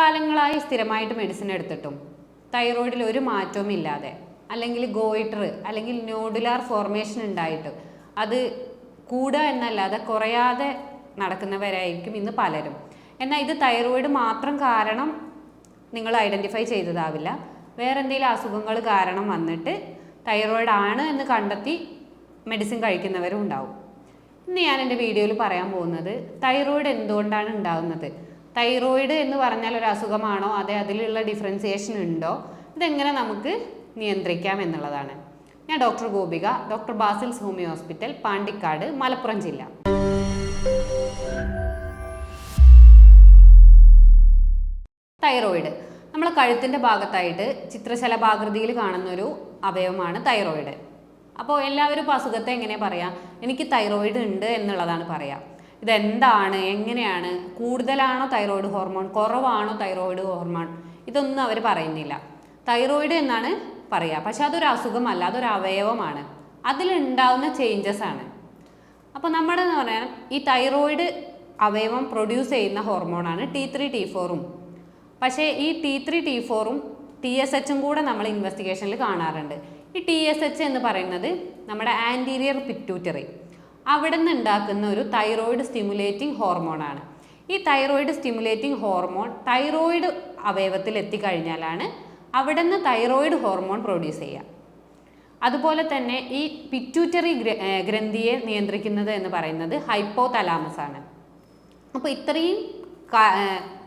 കാലങ്ങളായി സ്ഥിരമായിട്ട് മെഡിസിൻ എടുത്തിട്ടും തൈറോയിഡിൽ ഒരു മാറ്റവും ഇല്ലാതെ, അല്ലെങ്കിൽ ഗോയിറ്റർ അല്ലെങ്കിൽ നോഡുലാർ ഫോർമേഷൻ ഉണ്ടായിട്ട് അത് കൂടുക എന്നല്ലാതെ കുറയാതെ നടക്കുന്നവരായിരിക്കും ഇന്ന് പലരും. എന്നാൽ ഇത് തൈറോയിഡ് മാത്രം കാരണം നിങ്ങൾ ഐഡൻറ്റിഫൈ ചെയ്തതാവില്ല. വേറെ എന്തെങ്കിലും അസുഖങ്ങൾ കാരണം വന്നിട്ട് തൈറോയിഡ് ആണ് എന്ന് കണ്ടെത്തി മെഡിസിൻ കഴിക്കുന്നവരും ഉണ്ടാവും. ഇന്ന് ഞാൻ എൻ്റെ വീഡിയോയിൽ പറയാൻ പോകുന്നത് തൈറോയിഡ് എന്തുകൊണ്ടാണ് ഉണ്ടാകുന്നത്, തൈറോയിഡ് എന്ന് പറഞ്ഞാൽ ഒരു അസുഖമാണോ, അതെ അതിലുള്ള ഡിഫറൻസിയേഷൻ ഉണ്ടോ, ഇതെങ്ങനെ നമുക്ക് നിയന്ത്രിക്കാം എന്നുള്ളതാണ്. ഞാൻ doctor Gopika, doctor Basil's homeo hospital, Pandikkad, Malappuram ജില്ല. തൈറോയിഡ് നമ്മൾ കഴുത്തിൻ്റെ ഭാഗത്തായിട്ട് ചിത്രശലഭാകൃതിയിൽ കാണുന്നൊരു അവയവമാണ് തൈറോയിഡ്. അപ്പോൾ എല്ലാവരും ഇപ്പോൾ അസുഖത്തെ എങ്ങനെയാണ് പറയുക, എനിക്ക് തൈറോയിഡ് ഉണ്ട് എന്നുള്ളതാണ് പറയുക. ഇതെന്താണ്, എങ്ങനെയാണ്, കൂടുതലാണോ തൈറോയിഡ് ഹോർമോൺ, കുറവാണോ തൈറോയിഡ് ഹോർമോൺ, ഇതൊന്നും അവർ പറയുന്നില്ല. തൈറോയിഡ് എന്നാണ് പറയുക. പക്ഷെ അതൊരു അസുഖമല്ല, അതൊരു അവയവമാണ്, അതിലുണ്ടാവുന്ന ചേഞ്ചസ് ആണ്. അപ്പോൾ നമ്മുടെ എന്ന് പറയാൻ ഈ തൈറോയിഡ് അവയവം പ്രൊഡ്യൂസ് ചെയ്യുന്ന ഹോർമോണാണ് T3 T4ഉം. പക്ഷേ ഈ T3 T4ഉം TSHും കൂടെ നമ്മൾ ഇൻവെസ്റ്റിഗേഷനിൽ കാണാറുണ്ട്. ഈ TSH എന്ന് പറയുന്നത് നമ്മുടെ ആൻറ്റീരിയർ പിറ്റ്യൂട്ടറി, അവിടെ നിന്ന് ഉണ്ടാക്കുന്ന ഒരു തൈറോയിഡ് സ്റ്റിമുലേറ്റിംഗ് ഹോർമോണാണ്. ഈ തൈറോയിഡ് സ്റ്റിമുലേറ്റിംഗ് ഹോർമോൺ തൈറോയിഡ് അവയവത്തിൽ എത്തിക്കഴിഞ്ഞാലാണ് അവിടെ നിന്ന് തൈറോയിഡ് ഹോർമോൺ പ്രൊഡ്യൂസ് ചെയ്യുക. അതുപോലെ തന്നെ ഈ പിറ്റ്യൂട്ടറി ഗ്രന്ഥിയെ നിയന്ത്രിക്കുന്നത് എന്ന് പറയുന്നത് ഹൈപ്പോതലാമസ് ആണ്. അപ്പോൾ ഇത്രയും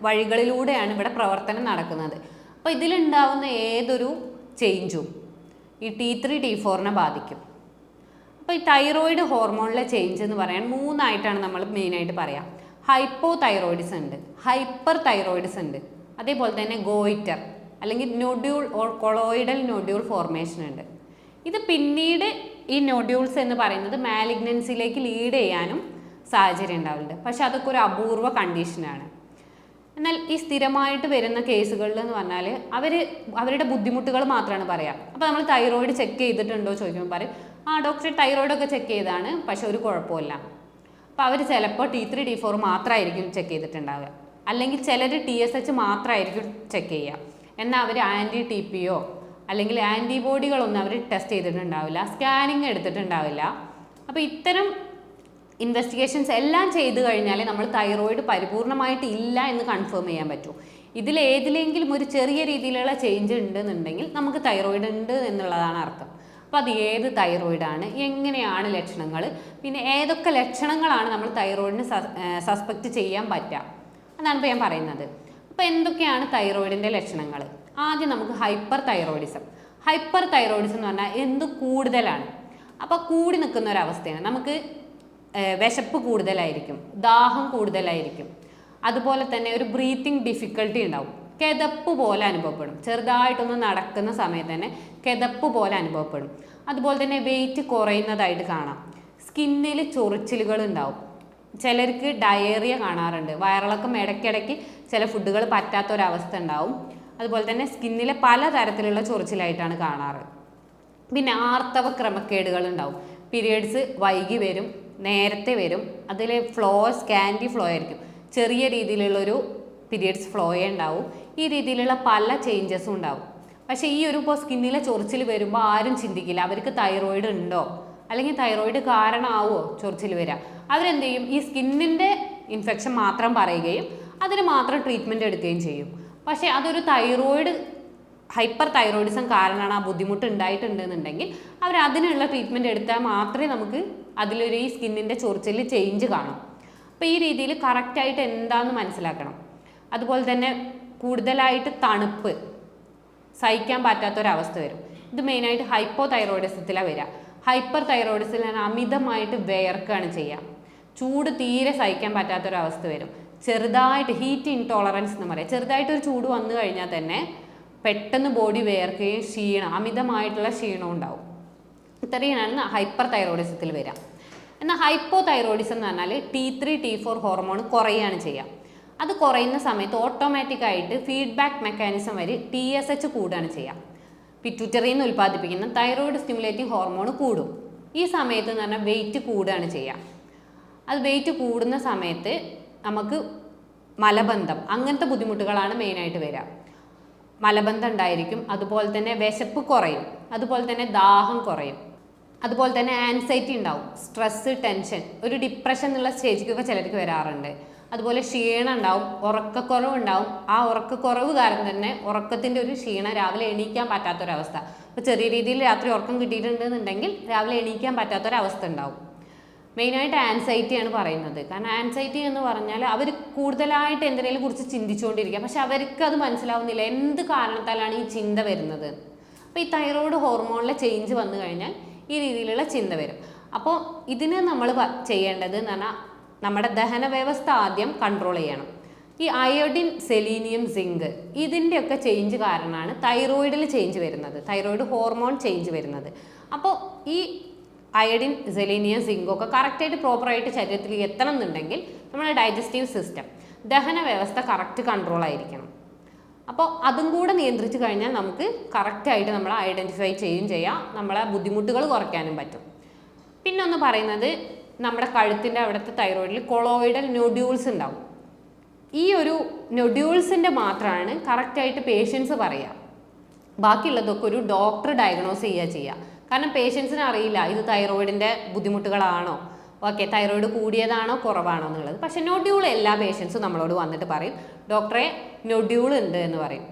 വഴികളിലൂടെയാണ് ഇവിടെ പ്രവർത്തനം നടക്കുന്നത്. അപ്പോൾ ഇതിലുണ്ടാവുന്ന ഏതൊരു ചേഞ്ചും ഈ T3 T4നെ ബാധിക്കും. അപ്പോൾ ഈ തൈറോയിഡ് ഹോർമോണിലെ ചേഞ്ച് എന്ന് പറയാൻ മൂന്നായിട്ടാണ് നമ്മൾ മെയിനായിട്ട് പറയാം. ഹൈപ്പോ തൈറോയിഡിസം ഉണ്ട്, ഹൈപ്പർ തൈറോയിഡിസം ഉണ്ട്, അതേപോലെ തന്നെ ഗോയിറ്റർ അല്ലെങ്കിൽ nodule or colloidal nodule formation ഉണ്ട്. ഇത് പിന്നീട് ഈ നൊഡ്യൂൾസ് എന്ന് പറയുന്നത് മാലിഗ്നൻസിയിലേക്ക് ലീഡ് ചെയ്യാനും സാഹചര്യം ഉണ്ടാവുന്നുണ്ട്. പക്ഷെ അതൊക്കെ ഒരു അപൂർവ കണ്ടീഷനാണ്. എന്നാൽ ഈ സ്ഥിരമായിട്ട് വരുന്ന കേസുകളിൽ എന്ന് പറഞ്ഞാൽ അവരുടെ ബുദ്ധിമുട്ടുകൾ മാത്രമാണ് പറയാം. അപ്പോൾ നമ്മൾ തൈറോയിഡ് ചെക്ക് ചെയ്തിട്ടുണ്ടോ ചോദിക്കുമ്പോൾ പറയും, ആ ഡോക്ടർ തൈറോയിഡൊക്കെ ചെക്ക് ചെയ്താണ്, പക്ഷെ ഒരു കുഴപ്പമില്ല. അപ്പോൾ അവർ ചിലപ്പോൾ T3 T4 മാത്രമായിരിക്കും ചെക്ക് ചെയ്തിട്ടുണ്ടാവുക, അല്ലെങ്കിൽ ചിലർ TSH മാത്രമായിരിക്കും ചെക്ക് ചെയ്യുക. എന്നാൽ അവർ TPO അല്ലെങ്കിൽ ആൻറ്റിബോഡികളൊന്നും അവർ ടെസ്റ്റ് ചെയ്തിട്ടുണ്ടാവില്ല, സ്കാനിങ് എടുത്തിട്ടുണ്ടാവില്ല. അപ്പോൾ ഇത്തരം ഇൻവെസ്റ്റിഗേഷൻസ് എല്ലാം ചെയ്ത് കഴിഞ്ഞാൽ നമ്മൾ തൈറോയിഡ് പരിപൂർണമായിട്ട് ഇല്ല എന്ന് കൺഫേം ചെയ്യാൻ പറ്റും. ഇതിലേതിലെങ്കിലും ഒരു ചെറിയ രീതിയിലുള്ള ചേഞ്ച് ഉണ്ടെന്നുണ്ടെങ്കിൽ നമുക്ക് തൈറോയിഡ് ഉണ്ട് എന്നുള്ളതാണ് അർത്ഥം. അപ്പോൾ അത് ഏത് തൈറോയിഡാണ്, എങ്ങനെയാണ് ലക്ഷണങ്ങൾ, പിന്നെ ഏതൊക്കെ ലക്ഷണങ്ങളാണ് നമ്മൾ തൈറോയിഡിന് സസ്പെക്റ്റ് ചെയ്യാൻ പറ്റുക, അതാണ് ഇപ്പോൾ ഞാൻ പറയുന്നത്. അപ്പോൾ എന്തൊക്കെയാണ് തൈറോയിഡിൻ്റെ ലക്ഷണങ്ങൾ? ആദ്യം നമുക്ക് ഹൈപ്പർ തൈറോയിഡിസം. ഹൈപ്പർ തൈറോയിഡിസം എന്ന് പറഞ്ഞാൽ എന്ത് കൂടുതലാണ്, അപ്പോൾ കൂടി നിൽക്കുന്ന ഒരവസ്ഥയാണ്. നമുക്ക് വിശപ്പ് കൂടുതലായിരിക്കും, ദാഹം കൂടുതലായിരിക്കും, അതുപോലെ തന്നെ ഒരു ബ്രീത്തിങ് ഡിഫിക്കൽട്ടി ഉണ്ടാവും, കിതപ്പ് പോലെ അനുഭവപ്പെടും, ചെറുതായിട്ടൊന്ന് നടക്കുന്ന സമയത്ത് തന്നെ കിതപ്പ് പോലെ അനുഭവപ്പെടും. അതുപോലെ തന്നെ വെയിറ്റ് കുറയുന്നതായിട്ട് കാണാം, സ്കിന്നിൽ ചൊറിച്ചിലുകൾ ഉണ്ടാവും, ചിലർക്ക് ഡയേറിയ കാണാറുണ്ട്, വയറിളക്കം, ഇടയ്ക്കിടയ്ക്ക് ചില ഫുഡുകൾ പറ്റാത്തൊരവസ്ഥ ഉണ്ടാവും. അതുപോലെ തന്നെ സ്കിന്നിലെ പലതരത്തിലുള്ള ചൊറിച്ചിലായിട്ടാണ് കാണാറ്. പിന്നെ ആർത്തവ ക്രമക്കേടുകൾ ഉണ്ടാവും, പീരിയഡ്സ് വൈകി വരും, നേരത്തെ വരും, അതിൽ ഫ്ലോ സ്കാൻഡി ഫ്ലോ ആയിരിക്കും, ചെറിയ രീതിയിലുള്ളൊരു പീരിയഡ്സ് ഫ്ലോയേ ഉണ്ടാവും. ഈ രീതിയിലുള്ള പല ചേഞ്ചസും ഉണ്ടാവും. പക്ഷേ ഈ ഒരു ഇപ്പോൾ സ്കിന്നിലെ ചൊറിച്ചിൽ വരുമ്പോൾ ആരും ചിന്തിക്കില്ല അവർക്ക് തൈറോയിഡ് ഉണ്ടോ, അല്ലെങ്കിൽ തൈറോയിഡ് കാരണമാവോ ചൊറിച്ചിൽ വരിക. അവരെന്ത് ചെയ്യും, ഈ സ്കിന്നിൻ്റെ ഇൻഫെക്ഷൻ മാത്രം പറയുകയും അതിന് മാത്രം ട്രീറ്റ്മെൻറ്റ് എടുക്കുകയും ചെയ്യും. പക്ഷേ അതൊരു തൈറോയിഡ് ഹൈപ്പർ തൈറോയിഡിസം കാരണമാണ് ആ ബുദ്ധിമുട്ട് ഉണ്ടായിട്ടുണ്ടെന്നുണ്ടെങ്കിൽ അവർ അതിനുള്ള ട്രീറ്റ്മെൻറ്റ് എടുത്താൽ മാത്രമേ നമുക്ക് അതിലൊരു ഈ സ്കിന്നിൻ്റെ ചൊറിച്ചിൽ ചേഞ്ച് കാണും. അപ്പോൾ ഈ രീതിയിൽ കറക്റ്റായിട്ട് എന്താണെന്ന് മനസ്സിലാക്കണം. അതുപോലെ തന്നെ കൂടുതലായിട്ട് തണുപ്പ് സഹിക്കാൻ പറ്റാത്തൊരവസ്ഥ വരും. ഇത് മെയിനായിട്ട് ഹൈപ്പോ തൈറോയിഡിസത്തിലാണ് വരിക. ഹൈപ്പർ തൈറോയിഡിസത്തിൽ അമിതമായിട്ട് വിയർക്കുകയാണ് ചെയ്യുക, ചൂട് തീരെ സഹിക്കാൻ പറ്റാത്തൊരവസ്ഥ വരും. ചെറുതായിട്ട് ഹീറ്റ് ഇൻടോളറൻസ് എന്ന് പറയാം, ചെറുതായിട്ടൊരു ചൂട് വന്നു കഴിഞ്ഞാൽ തന്നെ പെട്ടെന്ന് ബോഡി വിയർക്കുകയും ക്ഷീണം, അമിതമായിട്ടുള്ള ക്ഷീണവും ഉണ്ടാവും. ഇത്രയാണ് ഹൈപ്പർ തൈറോയിഡിസത്തിൽ വരിക. എന്നാൽ ഹൈപ്പോ തൈറോയിഡിസം എന്ന് പറഞ്ഞാൽ T3 T4 ഹോർമോൺ കുറയുകയാണ് ചെയ്യുക. അത് കുറയുന്ന സമയത്ത് ഓട്ടോമാറ്റിക്കായിട്ട് ഫീഡ്ബാക്ക് മെക്കാനിസം വഴി TSH കൂടുകയാണ് ചെയ്യുക. പിറ്റ്യൂട്ടറിയിൽ നിന്ന് ഉൽപ്പാദിപ്പിക്കുന്ന തൈറോയിഡ് സ്റ്റിമുലേറ്റിംഗ് ഹോർമോൺ കൂടും. ഈ സമയത്ത് എന്ന് പറഞ്ഞാൽ വെയിറ്റ് കൂടുകയാണ് ചെയ്യുക. അത് വെയിറ്റ് കൂടുന്ന സമയത്ത് നമുക്ക് മലബന്ധം, അങ്ങനത്തെ ബുദ്ധിമുട്ടുകളാണ് മെയിനായിട്ട് വരിക. മലബന്ധം ഉണ്ടായിരിക്കും, അതുപോലെ തന്നെ വിശപ്പ് കുറയും, അതുപോലെ തന്നെ ദാഹം കുറയും, അതുപോലെ തന്നെ ആൻസൈറ്റി ഉണ്ടാവും, സ്ട്രെസ്, ടെൻഷൻ, ഒരു ഡിപ്രഷൻ എന്നുള്ള സ്റ്റേജിക്കൊക്കെ ചിലർക്ക് വരാറുണ്ട്. അതുപോലെ ക്ഷീണം ഉണ്ടാവും, ഉറക്കക്കുറവ് ഉണ്ടാവും. ആ ഉറക്കക്കുറവ് കാരണം തന്നെ ഉറക്കത്തിൻ്റെ ഒരു ക്ഷീണം, രാവിലെ എണീക്കാൻ പറ്റാത്തൊരവസ്ഥ. ഇപ്പോൾ ചെറിയ രീതിയിൽ രാത്രി ഉറക്കം കിട്ടിയിട്ടുണ്ടെന്നുണ്ടെങ്കിൽ രാവിലെ എണീക്കാൻ പറ്റാത്തൊരവസ്ഥ ഉണ്ടാവും. മെയിനായിട്ട് ആൻസൈറ്റിയാണ് പറയുന്നത്. കാരണം ആൻസൈറ്റി എന്ന് പറഞ്ഞാൽ അവർ കൂടുതലായിട്ട് എന്തിനേലും കുറിച്ച് ചിന്തിച്ചുകൊണ്ടിരിക്കുക, പക്ഷെ അവർക്ക് അത് മനസ്സിലാവുന്നില്ല എന്ത് കാരണത്താലാണ് ഈ ചിന്ത വരുന്നത്. അപ്പോൾ ഈ തൈറോയ്ഡ് ഹോർമോണിലെ ചേഞ്ച് വന്നു കഴിഞ്ഞാൽ ഈ രീതിയിലുള്ള ചിന്ത വരും. അപ്പോൾ ഇതിന് നമ്മൾ ചെയ്യേണ്ടത് എന്ന് പറഞ്ഞാൽ നമ്മുടെ ദഹന വ്യവസ്ഥ ആദ്യം കൺട്രോൾ ചെയ്യണം. ഈ അയോഡിൻ, സെലീനിയം, സിങ്ക് ഇതിൻ്റെയൊക്കെ ചേഞ്ച് കാരണമാണ് തൈറോയിഡിൽ ചേഞ്ച് വരുന്നത്, തൈറോയിഡ് ഹോർമോൺ ചേഞ്ച് വരുന്നത്. അപ്പോൾ ഈ അയോഡിൻ, സെലീനിയം, സിങ്കൊക്കെ കറക്റ്റായിട്ട് പ്രോപ്പറായിട്ട് ശരീരത്തിൽ എത്തണം എന്നുണ്ടെങ്കിൽ നമ്മുടെ ഡൈജസ്റ്റീവ് സിസ്റ്റം, ദഹന വ്യവസ്ഥ കറക്റ്റ് കൺട്രോൾ ആയിരിക്കണം. അപ്പോൾ അതും കൂടെ നിയന്ത്രിച്ച് കഴിഞ്ഞാൽ നമുക്ക് കറക്റ്റായിട്ട് നമ്മൾ ഐഡൻറ്റിഫൈ ചെയ്യാം, നമ്മളെ ബുദ്ധിമുട്ടുകൾ കുറയ്ക്കാനും പറ്റും. പിന്നെ ഒന്ന് പറയുന്നത് നമ്മുടെ കഴുത്തിൻ്റെ അവിടുത്തെ തൈറോയിഡിൽ കൊളോയിഡൽ നൊഡ്യൂൾസ് ഉണ്ടാവും. ഈ ഒരു നൊഡ്യൂൾസിൻ്റെ മാത്രമാണ് കറക്റ്റായിട്ട് പേഷ്യൻസ് പറയുക. ബാക്കിയുള്ളതൊക്കെ ഒരു ഡോക്ടർ ഡയഗ്നോസ് ചെയ്യുക. കാരണം പേഷ്യൻസിന് അറിയില്ല ഇത് തൈറോയിഡിൻ്റെ ബുദ്ധിമുട്ടുകളാണോ, ഓക്കെ തൈറോയിഡ് കൂടിയതാണോ കുറവാണോ എന്നുള്ളത്. പക്ഷേ നൊഡ്യൂൾ എല്ലാ പേഷ്യൻസും നമ്മളോട് വന്നിട്ട് പറയും, ഡോക്ടറെ നൊഡ്യൂൾ ഉണ്ട് എന്ന് പറയും.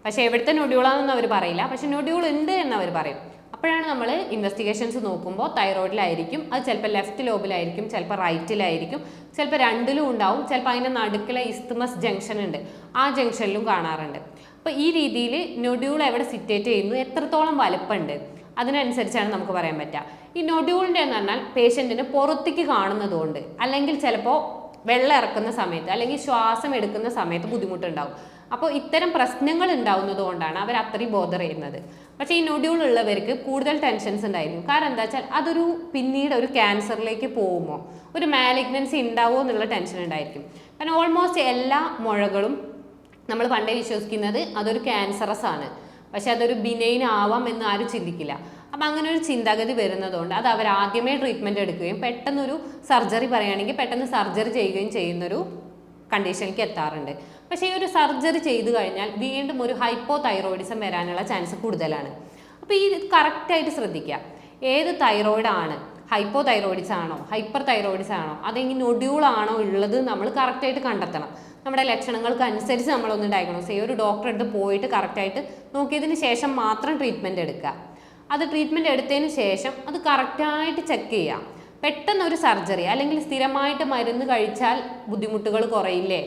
പക്ഷേ എവിടുത്തെ നൊഡ്യൂളാണെന്ന് അവർ പറയില്ല, പക്ഷേ നൊഡ്യൂൾ ഉണ്ട് എന്ന് അവർ പറയും. അപ്പോഴാണ് നമ്മൾ ഇൻവെസ്റ്റിഗേഷൻസ് നോക്കുമ്പോൾ തൈറോയിഡിലായിരിക്കും, അത് ചിലപ്പോൾ ലെഫ്റ്റ് ലോബിലായിരിക്കും, ചിലപ്പോൾ റൈറ്റിലായിരിക്കും, ചിലപ്പോൾ രണ്ടിലും ഉണ്ടാവും, ചിലപ്പോൾ അതിൻ്റെ നടുക്കിലെ ഇസ്തമസ് ജംഗ്ഷൻ ഉണ്ട്, ആ ജംഗ്ഷനിലും കാണാറുണ്ട്. അപ്പോൾ ഈ രീതിയിൽ നൊഡ്യൂൾ എവിടെ സിറ്റേറ്റ് ചെയ്യുന്നു, എത്രത്തോളം വലുപ്പമുണ്ട്, അതിനനുസരിച്ചാണ് നമുക്ക് പറയാൻ പറ്റുക. ഈ നൊഡ്യൂളിൻ്റെ എന്ന് പറഞ്ഞാൽ പേഷ്യൻറ്റിന് പുറത്തേക്ക് കാണുന്നതുകൊണ്ട്, അല്ലെങ്കിൽ ചിലപ്പോൾ വെള്ളം ഇറക്കുന്ന സമയത്ത്, അല്ലെങ്കിൽ ശ്വാസം എടുക്കുന്ന സമയത്ത് ബുദ്ധിമുട്ടുണ്ടാവും. അപ്പോൾ ഇത്തരം പ്രശ്നങ്ങൾ ഉണ്ടാവുന്നത് കൊണ്ടാണ് അവർ അത്രയും ബോധർ ചെയ്യുന്നത്. പക്ഷേ ഈ നൊഡ്യൂൾ ഉള്ളവർക്ക് കൂടുതൽ ടെൻഷൻസ് ഉണ്ടായിരിക്കും. കാരണം എന്താ വെച്ചാൽ അതൊരു പിന്നീട് ഒരു ക്യാൻസറിലേക്ക് പോകുമോ, ഒരു മാലിഗ്നൻസി ഉണ്ടാവുമോ എന്നുള്ള ടെൻഷൻ ഉണ്ടായിരിക്കും. കാരണം ഓൾമോസ്റ്റ് എല്ലാ മുഴകളും നമ്മൾ പണ്ടേ വിശ്വസിക്കുന്നത് അതൊരു ക്യാൻസറസ് ആണ്, പക്ഷെ അതൊരു ബിനൈൻ ആവാം എന്ന് ആരും ചിന്തിക്കില്ല. അപ്പം അങ്ങനെ ഒരു ചിന്താഗതി വരുന്നതുകൊണ്ട് അത് അവർ ആദ്യമേ ട്രീറ്റ്മെൻറ്റ് എടുക്കുകയും പെട്ടെന്നൊരു സർജറി പറയുകയാണെങ്കിൽ പെട്ടെന്ന് സർജറി ചെയ്യുകയും ചെയ്യുന്നൊരു കണ്ടീഷനിലേക്ക് എത്താറുണ്ട്. പക്ഷേ ഈ ഒരു സർജറി ചെയ്തു കഴിഞ്ഞാൽ വീണ്ടും ഒരു ഹൈപ്പോ തൈറോയിഡിസം വരാനുള്ള ചാൻസ് കൂടുതലാണ്. അപ്പോൾ ഈ കറക്റ്റായിട്ട് ശ്രദ്ധിക്കുക, ഏത് തൈറോയിഡാണ്, ഹൈപ്പോ തൈറോയിഡിസ് ആണോ, ഹൈപ്പർ തൈറോയിഡിസ് ആണോ, അതെങ്കിൽ നൊഡ്യൂളാണോ ഉള്ളത് നമ്മൾ കറക്റ്റായിട്ട് കണ്ടെത്തണം. നമ്മുടെ ലക്ഷണങ്ങൾക്ക് അനുസരിച്ച് നമ്മളൊന്ന് ഡയഗ്നോസ് ചെയ്യുക, ഒരു ഡോക്ടറെ അടുത്ത് പോയിട്ട് കറക്റ്റായിട്ട് നോക്കിയതിന് ശേഷം മാത്രം ട്രീറ്റ്മെൻറ്റ് എടുക്കുക. അത് ട്രീറ്റ്മെൻറ്റ് എടുത്തതിന് ശേഷം അത് കറക്റ്റായിട്ട് ചെക്ക് ചെയ്യുക. പെട്ടെന്ന് ഒരു സർജറി അല്ലെങ്കിൽ സ്ഥിരമായിട്ട് മരുന്ന് കഴിച്ചാൽ ബുദ്ധിമുട്ടുകൾ കുറയില്ലേ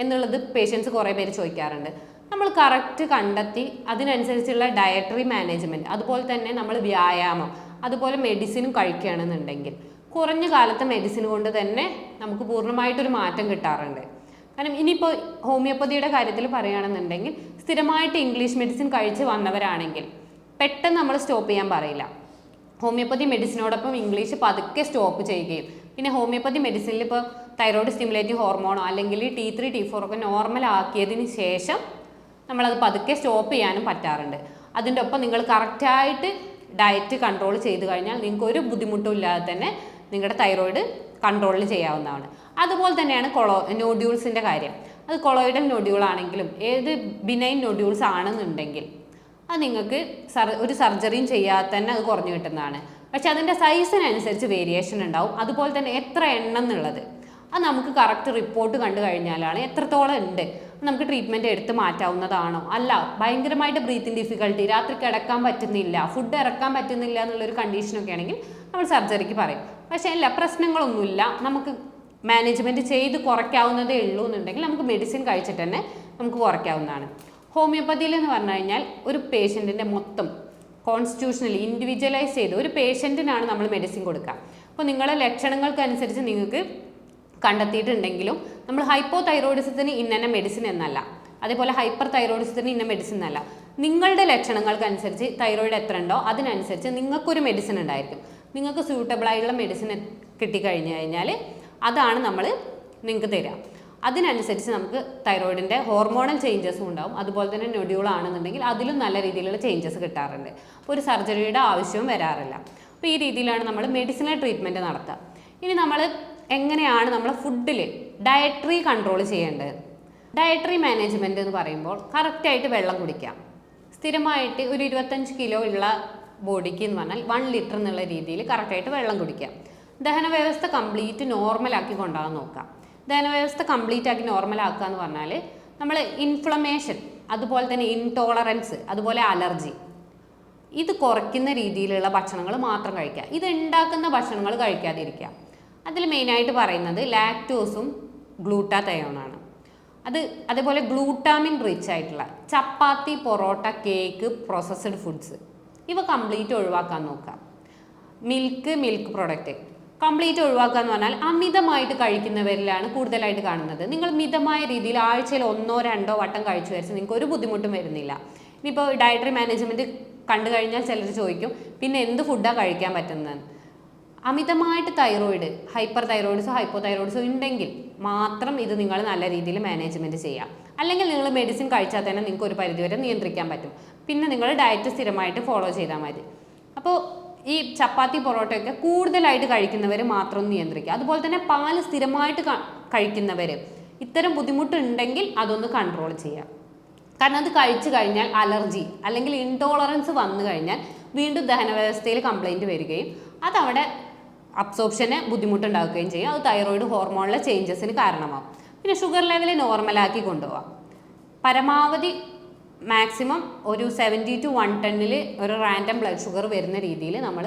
എന്നുള്ളത് പേഷ്യൻസ് കുറേ പേര് ചോദിക്കാറുണ്ട്. നമ്മൾ കറക്റ്റ് കണ്ടെത്തി അതിനനുസരിച്ചുള്ള ഡയറ്ററി മാനേജ്മെൻറ്റ്, അതുപോലെ തന്നെ നമ്മൾ വ്യായാമം, അതുപോലെ മെഡിസിനും കഴിക്കുകയാണെന്നുണ്ടെങ്കിൽ കുറഞ്ഞ കാലത്തെ മെഡിസിൻ കൊണ്ട് തന്നെ നമുക്ക് പൂർണ്ണമായിട്ടൊരു മാറ്റം കിട്ടാറുണ്ട്. കാരണം ഇനിയിപ്പോൾ ഹോമിയോപ്പതിയുടെ കാര്യത്തിൽ പറയുകയാണെന്നുണ്ടെങ്കിൽ സ്ഥിരമായിട്ട് ഇംഗ്ലീഷ് മെഡിസിൻ കഴിച്ച് വന്നവരാണെങ്കിൽ പെട്ടെന്ന് നമ്മൾ സ്റ്റോപ്പ് ചെയ്യാൻ പറയില്ല. ഹോമിയോപ്പതി മെഡിസിനോടൊപ്പം ഇംഗ്ലീഷ് പതുക്കെ സ്റ്റോപ്പ് ചെയ്യുകയും, പിന്നെ ഹോമിയോപ്പതി മെഡിസിനിൽ ഇപ്പോൾ തൈറോയ്ഡ് സ്റ്റിമുലേറ്റിംഗ് ഹോർമോണോ അല്ലെങ്കിൽ T3 T4 ഒക്കെ നോർമൽ ആക്കിയതിന് ശേഷം നമ്മളത് പതുക്കെ സ്റ്റോപ്പ് ചെയ്യാനും പറ്റാറുണ്ട്. അതിൻ്റെ ഒപ്പം നിങ്ങൾ കറക്റ്റായിട്ട് ഡയറ്റ് കൺട്രോൾ ചെയ്ത് കഴിഞ്ഞാൽ നിങ്ങൾക്ക് ഒരു ബുദ്ധിമുട്ടും ഇല്ലാതെ തന്നെ നിങ്ങളുടെ തൈറോയ്ഡ് കൺട്രോളിൽ ചെയ്യാവുന്നതാണ്. അതുപോലെ തന്നെയാണ് നൊഡ്യൂൾസിൻ്റെ കാര്യം. അത് കൊളോയിഡൽ നൊഡ്യൂൾ ആണെങ്കിലും ഏത് ബിനൈൻ നൊഡ്യൂൾസ് ആണെന്നുണ്ടെങ്കിൽ അത് നിങ്ങൾക്ക് ഒരു സർജറിയും ചെയ്യാതെ തന്നെ അത് കുറഞ്ഞു കിട്ടുന്നതാണ്. പക്ഷെ അതിൻ്റെ സൈസിനനുസരിച്ച് വേരിയേഷൻ ഉണ്ടാവും. അതുപോലെ തന്നെ എത്ര എണ്ണം എന്നുള്ളത് അത് നമുക്ക് കറക്റ്റ് റിപ്പോർട്ട് കണ്ടു കഴിഞ്ഞാലാണ് എത്രത്തോളം ഉണ്ട് നമുക്ക് ട്രീറ്റ്മെൻറ്റ് എടുത്ത് മാറ്റാവുന്നതാണോ, അല്ല ഭയങ്കരമായിട്ട് ബ്രീത്തിങ് ഡിഫിക്കൽട്ടി, രാത്രി കിടക്കാൻ പറ്റുന്നില്ല, ഫുഡ് ഇറക്കാൻ പറ്റുന്നില്ല എന്നുള്ളൊരു കണ്ടീഷനൊക്കെ ആണെങ്കിൽ നമ്മൾ സർജറിക്ക് പറയും. പക്ഷേ അല്ല, പ്രശ്നങ്ങളൊന്നുമില്ല, നമുക്ക് മാനേജ്മെൻറ്റ് ചെയ്ത് കുറയ്ക്കാവുന്നതേ ഉള്ളൂ എന്നുണ്ടെങ്കിൽ നമുക്ക് മെഡിസിൻ കഴിച്ചിട്ട് തന്നെ നമുക്ക് കുറയ്ക്കാവുന്നതാണ്. ഹോമിയോപ്പതിയിൽ എന്ന് പറഞ്ഞു കഴിഞ്ഞാൽ ഒരു പേഷ്യൻറ്റിൻ്റെ മൊത്തം കോൺസ്റ്റിറ്റ്യൂഷണലി ഇൻഡിവിജ്വലൈസ് ചെയ്ത് ഒരു പേഷ്യൻറ്റിനാണ് നമ്മൾ മെഡിസിൻ കൊടുക്കുക. അപ്പോൾ നിങ്ങളുടെ ലക്ഷണങ്ങൾക്കനുസരിച്ച് നിങ്ങൾക്ക് കണ്ടെത്തിയിട്ടുണ്ടെങ്കിലും നമ്മൾ ഹൈപ്പോ തൈറോയിഡിസത്തിന് ഇന്ന മെഡിസിൻ എന്നല്ല, അതേപോലെ ഹൈപ്പർ തൈറോയിഡിസത്തിന് ഇന്ന മെഡിസിൻ എന്നല്ല, നിങ്ങളുടെ ലക്ഷണങ്ങൾക്കനുസരിച്ച് തൈറോയിഡ് എത്ര ഉണ്ടോ അതിനനുസരിച്ച് നിങ്ങൾക്കൊരു മെഡിസിൻ ഉണ്ടായിരിക്കും. നിങ്ങൾക്ക് സ്യൂട്ടബിളായിട്ടുള്ള മെഡിസിൻ കിട്ടിക്കഴിഞ്ഞ് കഴിഞ്ഞാൽ അതാണ് നമ്മൾ നിങ്ങൾക്ക് തരിക. അതിനനുസരിച്ച് നമുക്ക് തൈറോയിഡിൻ്റെ ഹോർമോണൽ ചേഞ്ചസും ഉണ്ടാവും. അതുപോലെ തന്നെ നൊഡ്യൂൾ ആണെന്നുണ്ടെങ്കിൽ അതിലും നല്ല രീതിയിലുള്ള ചേഞ്ചസ് കിട്ടാറുണ്ട്. അപ്പോൾ ഒരു സർജറിയുടെ ആവശ്യവും വരാറില്ല. അപ്പോൾ ഈ രീതിയിലാണ് നമ്മൾ മെഡിസിനൽ ട്രീറ്റ്മെൻറ്റ് നടത്തുക. ഇനി നമ്മൾ എങ്ങനെയാണ് നമ്മൾ ഫുഡിൽ ഡയറ്ററി കൺട്രോൾ ചെയ്യേണ്ടത്, ഡയറ്ററി മാനേജ്മെൻറ്റ് എന്ന് പറയുമ്പോൾ കറക്റ്റായിട്ട് വെള്ളം കുടിക്കാം. സ്ഥിരമായിട്ട് ഒരു 25 കിലോ ഉള്ള ബോഡിക്ക് എന്ന് പറഞ്ഞാൽ 1 ലിറ്റർ എന്നുള്ള രീതിയിൽ കറക്റ്റായിട്ട് വെള്ളം കുടിക്കാം. ദഹന വ്യവസ്ഥ കംപ്ലീറ്റ് നോർമലാക്കി കൊണ്ടുപോകാൻ നോക്കാം. ദഹന വ്യവസ്ഥ കംപ്ലീറ്റ് ആക്കി നോർമലാക്കുക എന്ന് പറഞ്ഞാൽ നമ്മൾ ഇൻഫ്ലമേഷൻ, അതുപോലെ തന്നെ ഇൻടോളറൻസ്, അതുപോലെ അലർജി, ഇത് കുറയ്ക്കുന്ന രീതിയിലുള്ള ഭക്ഷണങ്ങൾ മാത്രം കഴിക്കുക. ഇത് ഉണ്ടാക്കുന്ന ഭക്ഷണങ്ങൾ കഴിക്കാതിരിക്കുക. അതിൽ മെയിനായിട്ട് പറയുന്നത് ലാക്ടോസും ഗ്ലൂട്ടാതയോണാണ്. അതേപോലെ ഗ്ലൂട്ടാമിൻ റിച്ച് ആയിട്ടുള്ള ചപ്പാത്തി, പൊറോട്ട, കേക്ക്, പ്രോസസ്ഡ് ഫുഡ്സ് ഇവ കംപ്ലീറ്റ് ഒഴിവാക്കാൻ നോക്കാം. മിൽക്ക് പ്രൊഡക്റ്റ് കംപ്ലീറ്റ് ഒഴിവാക്കുക എന്ന് പറഞ്ഞാൽ അമിതമായിട്ട് കഴിക്കുന്നവരിലാണ് കൂടുതലായിട്ട് കാണുന്നത്. നിങ്ങൾ മിതമായ രീതിയിൽ ആഴ്ചയിൽ 1-2 വട്ടം കഴിച്ചു വരച്ച് നിങ്ങൾക്ക് ഒരു ബുദ്ധിമുട്ടും വരുന്നില്ല. ഇനിയിപ്പോൾ ഡയറ്ററി മാനേജ്മെൻറ്റ് കണ്ടു കഴിഞ്ഞാൽ ചിലർ ചോദിക്കും പിന്നെ എന്ത് ഫുഡാണ് കഴിക്കാൻ പറ്റുന്നത്. അമിതമായിട്ട് തൈറോയിഡ്, ഹൈപ്പർ തൈറോയിഡ്സോ ഹൈപ്പോ തൈറോയിഡ്സോ ഉണ്ടെങ്കിൽ മാത്രം ഇത് നിങ്ങൾ നല്ല രീതിയിൽ മാനേജ്മെൻറ്റ് ചെയ്യാം. അല്ലെങ്കിൽ നിങ്ങൾ മെഡിസിൻ കഴിച്ചാൽ തന്നെ നിങ്ങൾക്ക് ഒരു പരിധിവരെ നിയന്ത്രിക്കാൻ പറ്റും. പിന്നെ നിങ്ങൾ ഡയറ്റ് സ്ഥിരമായിട്ട് ഫോളോ ചെയ്താൽ മതി. അപ്പോൾ ഈ ചപ്പാത്തി, പൊറോട്ടയൊക്കെ കൂടുതലായിട്ട് കഴിക്കുന്നവർ മാത്രം നിയന്ത്രിക്കുക. അതുപോലെ തന്നെ പാല് സ്ഥിരമായിട്ട് കഴിക്കുന്നവർ ഇത്തരം ബുദ്ധിമുട്ടുണ്ടെങ്കിൽ അതൊന്ന് കൺട്രോൾ ചെയ്യുക. കാരണം അത് കഴിച്ചു കഴിഞ്ഞാൽ അലർജി അല്ലെങ്കിൽ ഇൻടോളറൻസ് വന്നു കഴിഞ്ഞാൽ വീണ്ടും ദഹന വ്യവസ്ഥയിൽ കംപ്ലൈൻറ്റ് വരികയും അതവിടെ അബ്സോർപ്ഷന് ബുദ്ധിമുട്ടുണ്ടാക്കുകയും ചെയ്യും. അത് തൈറോയിഡ് ഹോർമോണിലെ ചേഞ്ചസിന് കാരണമാകും. പിന്നെ ഷുഗർ ലെവൽ നോർമലാക്കി കൊണ്ടുപോകാം. പരമാവധി മാക്സിമം ഒരു 70 to 110 ഒരു റാൻഡം ബ്ലഡ് ഷുഗർ വരുന്ന രീതിയിൽ നമ്മൾ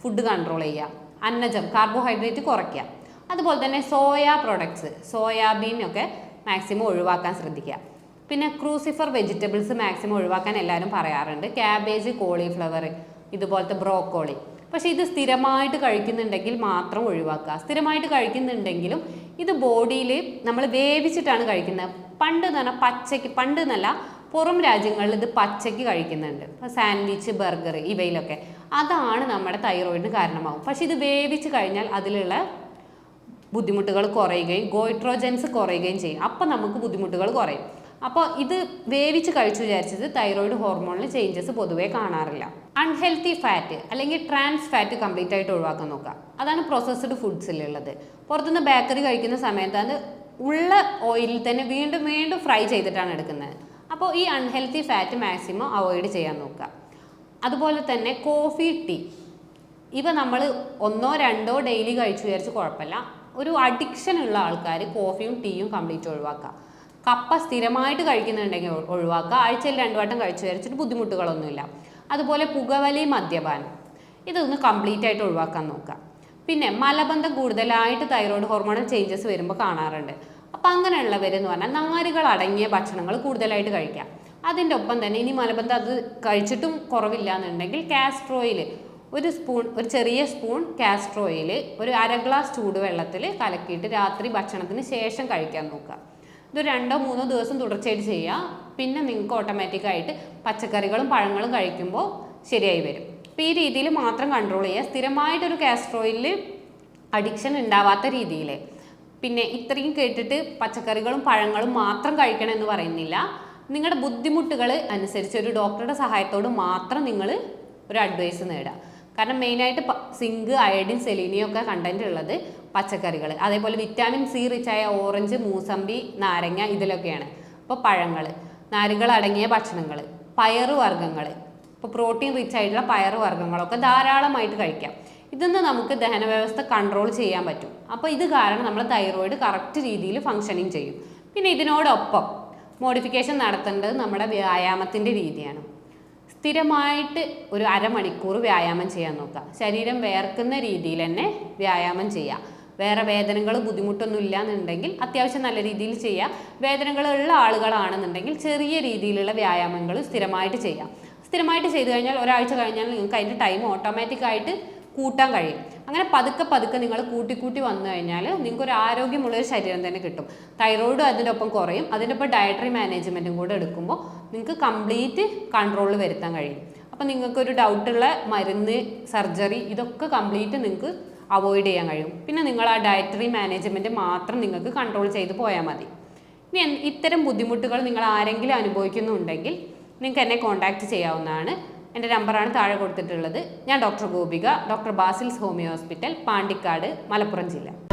ഫുഡ് കൺട്രോൾ ചെയ്യുക. അന്നജം, കാർബോഹൈഡ്രേറ്റ് കുറയ്ക്കുക. അതുപോലെ തന്നെ സോയ പ്രൊഡക്ട്സ്, സോയാബീൻ ഒക്കെ മാക്സിമം ഒഴിവാക്കാൻ ശ്രദ്ധിക്കുക. പിന്നെ ക്രൂസിഫർ വെജിറ്റബിൾസ് മാക്സിമം ഒഴിവാക്കാൻ എല്ലാവരും പറയാറുണ്ട്. ക്യാബേജ്, കോളിഫ്ലവർ, ഇതുപോലത്തെ ബ്രോക്കോളി. പക്ഷേ ഇത് സ്ഥിരമായിട്ട് കഴിക്കുന്നുണ്ടെങ്കിൽ മാത്രം ഒഴിവാക്കുക. സ്ഥിരമായിട്ട് കഴിക്കുന്നുണ്ടെങ്കിലും ഇത് ബോഡിയിൽ നമ്മൾ വേവിച്ചിട്ടാണ് കഴിക്കുന്നത്. പണ്ട് എന്ന് പറഞ്ഞാൽ പച്ചയ്ക്ക്, പണ്ട് എന്നല്ല പുറം രാജ്യങ്ങളിൽ ഇത് പച്ചയ്ക്ക് കഴിക്കുന്നുണ്ട്. സാൻഡ്വിച്ച്, ബർഗർ ഇവയിലൊക്കെ അതാണ് നമ്മുടെ തൈറോയിഡിന് കാരണമാകും. പക്ഷെ ഇത് വേവിച്ച് കഴിഞ്ഞാൽ അതിലുള്ള ബുദ്ധിമുട്ടുകൾ കുറയുകയും ഗോയിട്രോജൻസ് കുറയുകയും ചെയ്യും. അപ്പം നമുക്ക് ബുദ്ധിമുട്ടുകൾ കുറയും. അപ്പോൾ ഇത് വേവിച്ച് കഴിച്ചു വിചാരിച്ചത് തൈറോയിഡ് ഹോർമോണിൽ ചേഞ്ചസ് പൊതുവേ കാണാറില്ല. അൺഹെൽത്തി ഫാറ്റ് അല്ലെങ്കിൽ ട്രാൻസ് ഫാറ്റ് കംപ്ലീറ്റ് ആയിട്ട് ഒഴിവാക്കാൻ നോക്കുക. അതാണ് പ്രോസസ്ഡ് ഫുഡ്സിലുള്ളത്. പുറത്തുനിന്ന് ബേക്കറി കഴിക്കുന്ന സമയത്ത് അത് ഉള്ള ഓയിലിൽ തന്നെ വീണ്ടും വീണ്ടും ഫ്രൈ ചെയ്തിട്ടാണ് എടുക്കുന്നത്. അപ്പോൾ ഈ അൺഹെൽത്തി ഫാറ്റ് മാക്സിമം അവോയ്ഡ് ചെയ്യാൻ നോക്കുക. അതുപോലെ തന്നെ കോഫി, ടീ ഇവ നമ്മൾ 1-2 ഡെയിലി കഴിച്ചു വിചാരിച്ച് കുഴപ്പമില്ല. ഒരു അഡിക്ഷൻ ഉള്ള ആൾക്കാർ കോഫിയും ടീയും കംപ്ലീറ്റ് ഒഴിവാക്കുക. കപ്പ സ്ഥിരമായിട്ട് കഴിക്കുന്നുണ്ടെങ്കിൽ ഒഴിവാക്കുക. ആഴ്ചയിൽ 2 വട്ടം കഴിച്ചു വിചാരിച്ചിട്ട് ബുദ്ധിമുട്ടുകളൊന്നുമില്ല. അതുപോലെ പുകവലി, മദ്യപാനം ഇതൊന്ന് കംപ്ലീറ്റ് ആയിട്ട് ഒഴിവാക്കാൻ നോക്കുക. പിന്നെ മലബന്ധം കൂടുതലായിട്ട് തൈറോയ്ഡ് ഹോർമോണൽ ചേഞ്ചസ് വരുമ്പോൾ കാണാറുണ്ട്. അപ്പം അങ്ങനെയുള്ളവരെന്ന് പറഞ്ഞാൽ നാരുകൾ അടങ്ങിയ ഭക്ഷണങ്ങൾ കൂടുതലായിട്ട് കഴിക്കാം. അതിൻ്റെ ഒപ്പം തന്നെ ഇനി മലബന്ധം അത് കഴിച്ചിട്ടും കുറവില്ല എന്നുണ്ടെങ്കിൽ കാസ്റ്റർ ഓയിൽ ഒരു ചെറിയ സ്പൂൺ കാസ്റ്റർ ഓയിൽ ഒരു 1/2 ഗ്ലാസ് ചൂടുവെള്ളത്തിൽ കലക്കിയിട്ട് രാത്രി ഭക്ഷണത്തിന് ശേഷം കഴിക്കാൻ നോക്കുക. ഇത് 2-3 ദിവസം തുടർച്ചയായിട്ട് ചെയ്യുക. പിന്നെ നിങ്ങൾക്ക് ഓട്ടോമാറ്റിക്കായിട്ട് പച്ചക്കറികളും പഴങ്ങളും കഴിക്കുമ്പോൾ ശരിയായി വരും. അപ്പോൾ ഈ രീതിയിൽ മാത്രം കൺട്രോൾ ചെയ്യുക. സ്ഥിരമായിട്ടൊരു കാസ്റ്റർ ഓയിലിൽ അഡിക്ഷൻ ഉണ്ടാവാത്ത രീതിയിൽ. പിന്നെ ഇത്രയും കേട്ടിട്ട് പച്ചക്കറികളും പഴങ്ങളും മാത്രം കഴിക്കണം എന്ന് പറയുന്നില്ല. നിങ്ങളുടെ ബുദ്ധിമുട്ടുകൾ അനുസരിച്ച് ഒരു ഡോക്ടറുടെ സഹായത്തോട് മാത്രം നിങ്ങൾ ഒരു അഡ്വൈസ് നേടുക. കാരണം മെയിനായിട്ട് സിങ്ക്, അയഡിൻ, സെലീനിയം ഒക്കെ കണ്ടന്റ് ഉള്ളത് പച്ചക്കറികൾ. അതേപോലെ വിറ്റാമിൻ സി റിച്ചായ ഓറഞ്ച്, മൂസമ്പി, നാരങ്ങ ഇതിലൊക്കെയാണ്. അപ്പോൾ പഴങ്ങൾ, നാരുകൾ അടങ്ങിയ ഭക്ഷണങ്ങൾ, പയറുവർഗ്ഗങ്ങൾ, ഇപ്പോൾ പ്രോട്ടീൻ റിച്ച് ആയിട്ടുള്ള പയറുവർഗ്ഗങ്ങളൊക്കെ ധാരാളമായിട്ട് കഴിക്കാം. ഇതൊന്ന് നമുക്ക് ദഹന വ്യവസ്ഥ കൺട്രോൾ ചെയ്യാൻ പറ്റും. അപ്പോൾ ഇത് കാരണം നമ്മൾ തൈറോയിഡ് കറക്റ്റ് രീതിയിൽ ഫങ്ഷനിങ് ചെയ്യും. പിന്നെ ഇതിനോടൊപ്പം മോഡിഫിക്കേഷൻ നടത്തേണ്ടത് നമ്മുടെ വ്യായാമത്തിൻ്റെ രീതിയാണ്. സ്ഥിരമായിട്ട് ഒരു 1/2 മണിക്കൂർ വ്യായാമം ചെയ്യാൻ നോക്കുക. ശരീരം വേർക്കുന്ന രീതിയിൽ തന്നെ വ്യായാമം ചെയ്യുക. വേറെ വേദനകൾ ബുദ്ധിമുട്ടൊന്നും ഇല്ല എന്നുണ്ടെങ്കിൽ അത്യാവശ്യം നല്ല രീതിയിൽ ചെയ്യുക. വേദനകളുള്ള ആളുകളാണെന്നുണ്ടെങ്കിൽ ചെറിയ രീതിയിലുള്ള വ്യായാമങ്ങൾ സ്ഥിരമായിട്ട് ചെയ്യാം. സ്ഥിരമായിട്ട് ചെയ്തു കഴിഞ്ഞാൽ ഒരാഴ്ച കഴിഞ്ഞാൽ നിങ്ങൾക്ക് അതിൻ്റെ ടൈം ഓട്ടോമാറ്റിക്കായിട്ട് കൂട്ടാൻ കഴിയും. അങ്ങനെ പതുക്കെ നിങ്ങൾ കൂട്ടി വന്നു കഴിഞ്ഞാൽ നിങ്ങൾക്ക് ഒരു ആരോഗ്യമുള്ളൊരു ശരീരം തന്നെ കിട്ടും. തൈറോയിഡ് അതിൻ്റെ ഒപ്പം കുറയും. അതിൻ്റെ ഒപ്പം ഡയറ്ററി മാനേജ്മെൻറ്റും കൂടെ എടുക്കുമ്പോൾ നിങ്ങൾക്ക് കംപ്ലീറ്റ് കൺട്രോളിൽ വരുത്താൻ കഴിയും. അപ്പോൾ നിങ്ങൾക്കൊരു ഡൗട്ടുള്ള മരുന്ന്, സർജറി ഇതൊക്കെ കംപ്ലീറ്റ് നിങ്ങൾക്ക് അവോയ്ഡ് ചെയ്യാൻ കഴിയും. പിന്നെ നിങ്ങൾ ആ ഡയറ്ററി മാനേജ്മെൻറ്റ് മാത്രം നിങ്ങൾക്ക് കൺട്രോൾ ചെയ്ത് പോയാൽ മതി. ഇനി ഇത്തരം ബുദ്ധിമുട്ടുകൾ നിങ്ങൾ ആരെങ്കിലും അനുഭവിക്കുന്നുണ്ടെങ്കിൽ നിങ്ങൾക്ക് എന്നെ കോൺടാക്റ്റ് ചെയ്യാവുന്നതാണ്. എൻ്റെ നമ്പറാണ് താഴെ കൊടുത്തിട്ടുള്ളത്. ഞാൻ doctor Gopika, doctor Basil's homeo hospital, Pandikkad, Malappuram ജില്ല.